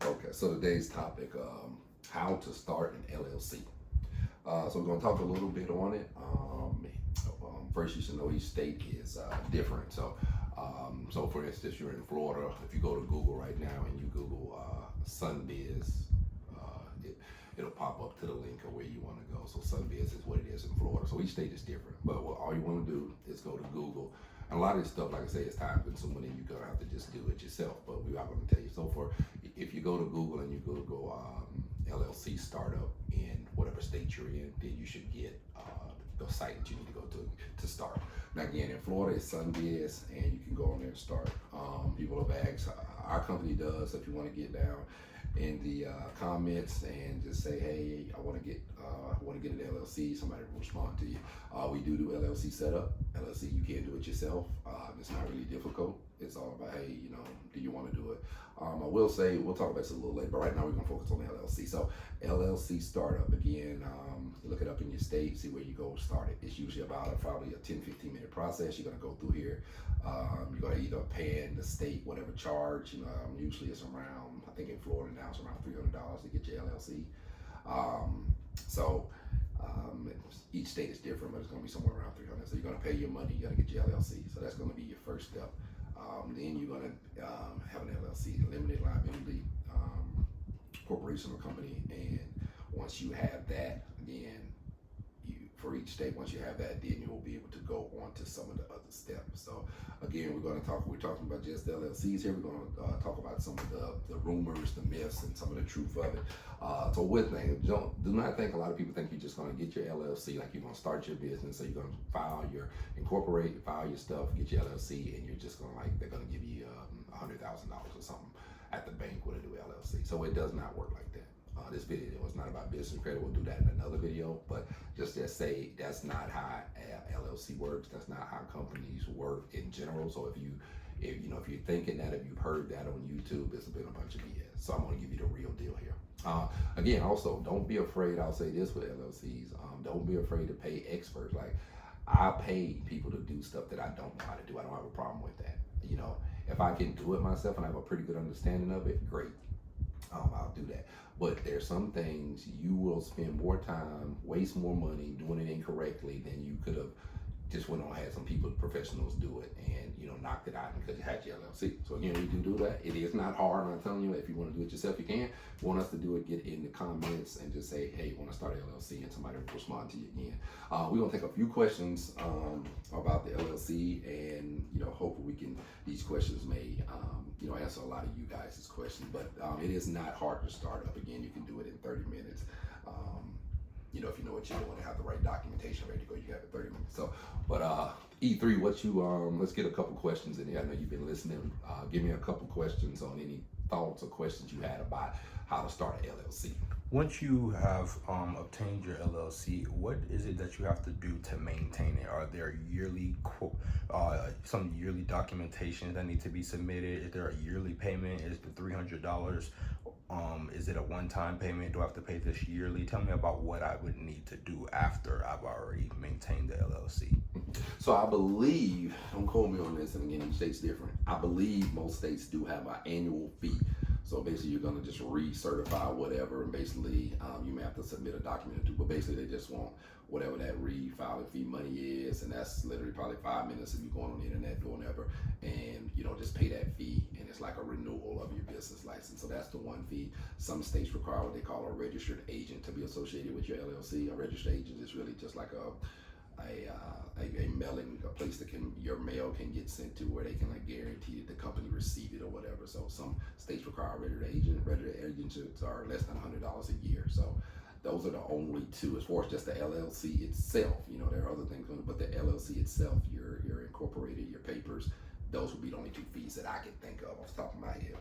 Okay, so today's topic, how to start an LLC. So we're going to talk a little bit on it. First, you should know each state is different. So for instance, you're in Florida. If you go to Google right now and you Google SunBiz, it'll pop up to the link of where you want to go. So SunBiz is what it is in Florida. So each state is different. But all you want to do is go to Google. And a lot of this stuff, like I say, is time consuming, and you're gonna have to just do it yourself. But we are going to tell you. So if you go to Google and you Google LLC startup in whatever state you're in, then you should get the site that you need to go to start. Now again, in Florida, it's SunBiz, and you can go on there and start. People have asked, our company does. If you want to get down in the comments and just say, hey, I want to get an LLC, somebody will respond to you. We do LLC setup. LLC, you can do it yourself. It's not really difficult. It's all about, hey, do you want to do it? I will say, we'll talk about this a little later, but right now we're going to focus on the LLC. So LLC startup, again, look it up in your state, see where you go start it. It's usually about probably a 10-15 minute process. You're going to go through here. You're going to either pay in the state whatever charge. Usually it's around, I think in Florida now it's around $300 to get your LLC. Each state is different, but it's going to be somewhere around 300. So you're going to pay your money, you got to get your LLC. So that's going to be your first step. Then you're going to have an LLC, limited liability corporation or company. And once you have that, again, for each state, once you have that, then you will be able to go on to some of the other steps. So again, we're talking about just LLCs here. We're going to talk about some of the rumors, the myths, and some of the truth of it. So one thing, do not think, a lot of people think you're just going to get your LLC, like you're going to start your business, so you're going to incorporate, file your stuff, get your LLC, and you're just going to they're going to give you $100,000 or something at the bank with a new LLC. So it does not work like that. This video is not about business credit. We'll do that in another video, but just say that's not how LLC works. That's not how companies work in general. So if you're thinking that, if you've heard that on YouTube, it's been a bunch of BS. So I'm going to give you the real deal here. Again, also, don't be afraid. I'll say this with LLCs. Don't be afraid to pay experts. Like, I pay people to do stuff that I don't know how to do. I don't have a problem with that. If I can do it myself and I have a pretty good understanding of it, great. I'll do that. But there's some things you will spend more time, waste more money doing it incorrectly than you could have just went on and had some people, professionals, do it and knocked it out because you had your LLC. So again, you do that. It is not hard. I'm telling you, if you want to do it yourself, you can. If you want us to do it, get in the comments and just say, hey, want to start an LLC, and somebody will respond to you again. We're gonna take a few questions about the LLC, and hopefully these questions may answer a lot of you guys' questions. But it is not hard to start up. Again, you can do it in 30 minutes. If you know what you're doing and have the right documentation ready to go, you have it 30 minutes. So, but E3, let's get a couple questions in here. I know you've been listening. Give me a couple questions on any thoughts or questions you had about how to start an LLC. Once you have obtained your LLC, what is it that you have to do to maintain it? Are there some yearly documentation that need to be submitted? Is there a yearly payment? Is the $300? Is it a one-time payment? Do I have to pay this yearly? Tell me about what I would need to do after I've already maintained the LLC. So I believe, don't quote me on this, and again, each state's different. I believe most states do have an annual fee. So basically, you're going to just recertify whatever, and basically, you may have to submit a document or two, but basically, they just want whatever that refiling fee money is, and that's literally probably 5 minutes of you going on the internet doing whatever, and just pay that fee, and it's like a renewal of your business license. So that's the one fee. Some states require what they call a registered agent to be associated with your LLC. A registered agent is really just like a mailing, a place that your mail can get sent to, where they can guarantee that the company received it or whatever. So some states require a registered agent. Registered agents are less than $100 a year. So those are the only two. As far as just the LLC itself, there are other things, but the LLC itself, you're incorporated, your papers, those would be the only two fees that I can think of off the top of my head.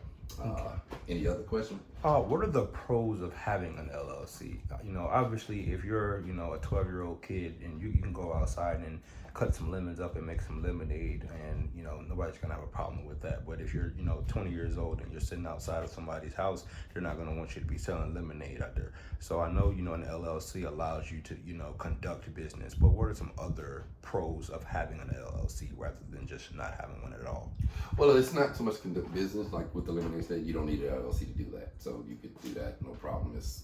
Any other questions? What are the pros of having an LLC? Obviously, if you're, a 12-year-old kid and you can go outside and cut some lemons up and make some lemonade, and nobody's gonna have a problem with that. But if you're 20 years old and you're sitting outside of somebody's house, they're not gonna want you to be selling lemonade out there. So I know an LLC allows you to conduct business, but what are some other pros of having an LLC rather than just not having one at all? Well, it's not so much conduct business. Like with the lemonade stand, you don't need an LLC to do that. So you could do that, no problem. It's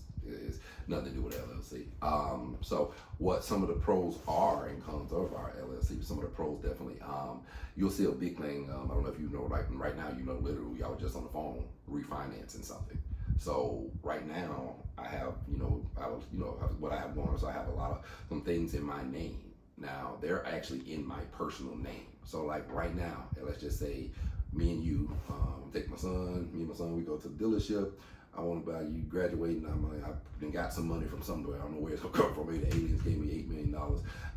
nothing to do with LLC. So what some of the pros are and cons of our LLC, some of the pros definitely, you'll see a big thing. I don't know if you know, like right now, literally y'all just on the phone refinancing something. So right now I have, what I have going on. So I have some things in my name. Now they're actually in my personal name. So like right now, let's just say me and you, me and my son, we go to the dealership. I want to buy you graduating. I've got some money from somewhere. I don't know where it's gonna come from. Maybe the aliens gave me $8 million,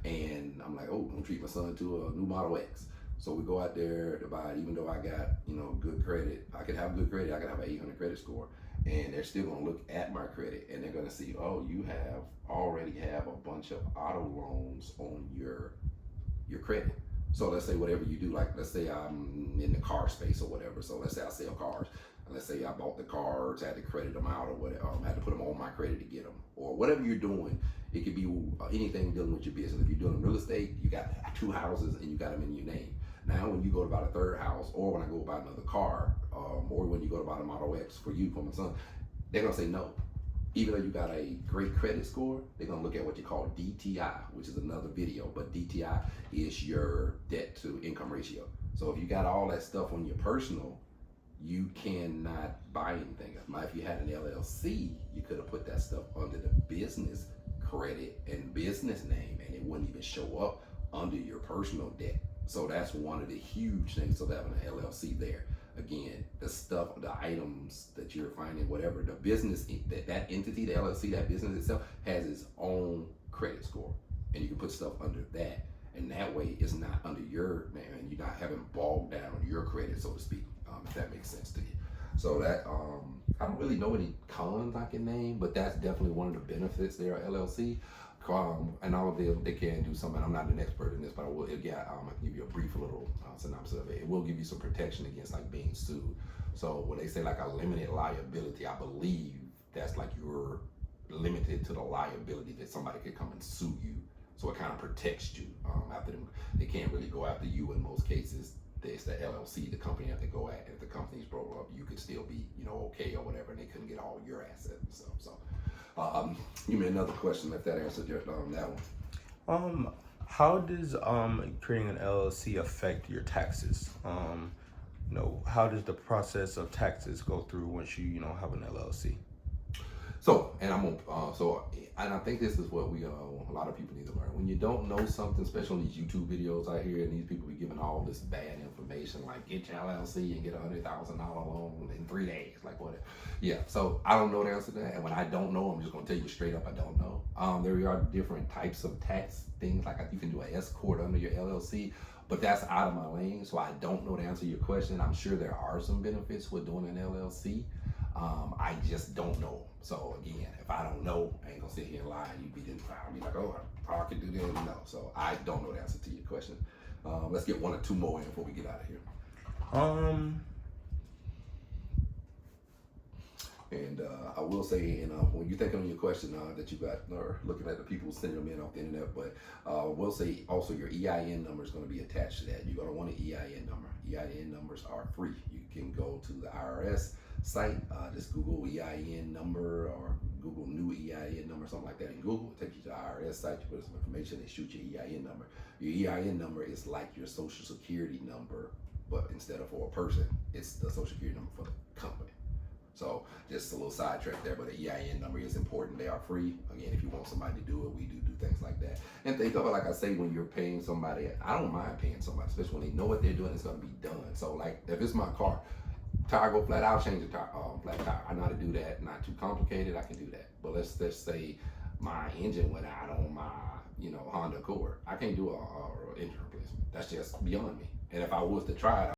and I'm like, oh, I'm gonna treat my son to a new Model X. So we go out there to buy it, even though I got good credit. I could have good credit. I could have an 800 credit score, and they're still gonna look at my credit, and they're gonna see, oh, you already have a bunch of auto loans on your credit. So let's say whatever you do, like let's say I'm in the car space or whatever. So let's say I sell cars. And let's say I bought the cars, had to credit them out or whatever, had to put them on my credit to get them. Or whatever you're doing, it could be anything dealing with your business. If you're doing real estate, you got 2 houses and you got them in your name. Now when you go to buy a 3rd house, or when I go buy another car, or when you go to buy a Model X for my son, they're gonna say no. Even though you got a great credit score, they're gonna look at what you call DTI, which is another video, but DTI is your debt to income ratio. So if you got all that stuff on your personal, you cannot buy anything. If you had an LLC, you could have put that stuff under the business credit and business name, and it wouldn't even show up under your personal debt. So that's one of the huge things of having an LLC there. Again, the stuff, the items that you're finding, whatever, the business, that entity, the LLC, that business itself has its own credit score, and you can put stuff under that, and that way it's not under your name, and you're not having bogged down your credit, so to speak, if that makes sense to you. So that, I don't really know any cons I can name, but that's definitely one of the benefits there at LLC. And all of them, they can do something. I'm not an expert in this, but I will. Yeah, I can give you a brief little synopsis of it. It will give you some protection against like being sued. So when they say like a limited liability, I believe that's like you're limited to the liability that somebody could come and sue you. So it kind of protects you. After them, they can't really go after you in most cases. It's the LLC, the company have to go at. If the company's broke up, you could still be, okay or whatever, and they couldn't get all your assets and stuff. So. Give me another question if that answered that one. How does creating an LLC affect your taxes? How does the process of taxes go through once you have an LLC? So, and I think this is what a lot of people need to learn. When you don't know something, especially on these YouTube videos out here, and these people be giving all this bad information, like get your LLC and get $100,000 loan in 3 days, like whatever. Yeah, so I don't know the answer to that, and when I don't know, I'm just gonna tell you straight up, I don't know. There are different types of tax things, like you can do an S corp under your LLC, but that's out of my lane, so I don't know the answer to your question. I'm sure there are some benefits with doing an LLC. I just don't know. So again, if I don't know, I ain't gonna sit here and lie. You'd be like, oh, I can do that. No, so I don't know the answer to your question. Let's get 1 or 2 more in before we get out of here. And I will say, when you think on your question that you got, or looking at the people sending them in off the internet, but we'll say also your EIN number is going to be attached to that. You're going to want an EIN number. EIN numbers are free. You can go to the IRS site, just Google EIN number or Google new EIN number, something like that in Google. It takes you to the IRS site, you put some information, they shoot your EIN number. Your EIN number is like your social security number, but instead of for a person, it's the social security number for the company. So just a little sidetrack there, but the EIN number is important. They are free. Again, if you want somebody to do it, we do things like that. And think of it, like I say, when you're paying somebody, I don't mind paying somebody, especially when they know what they're doing, it's gonna be done. So like if it's my car, tire go flat, I'll change the tire, flat tire. I know how to do that, not too complicated, I can do that. But let's say my engine went out on my, Honda Accord. I can't do a engine replacement. That's just beyond me. And if I was to try it,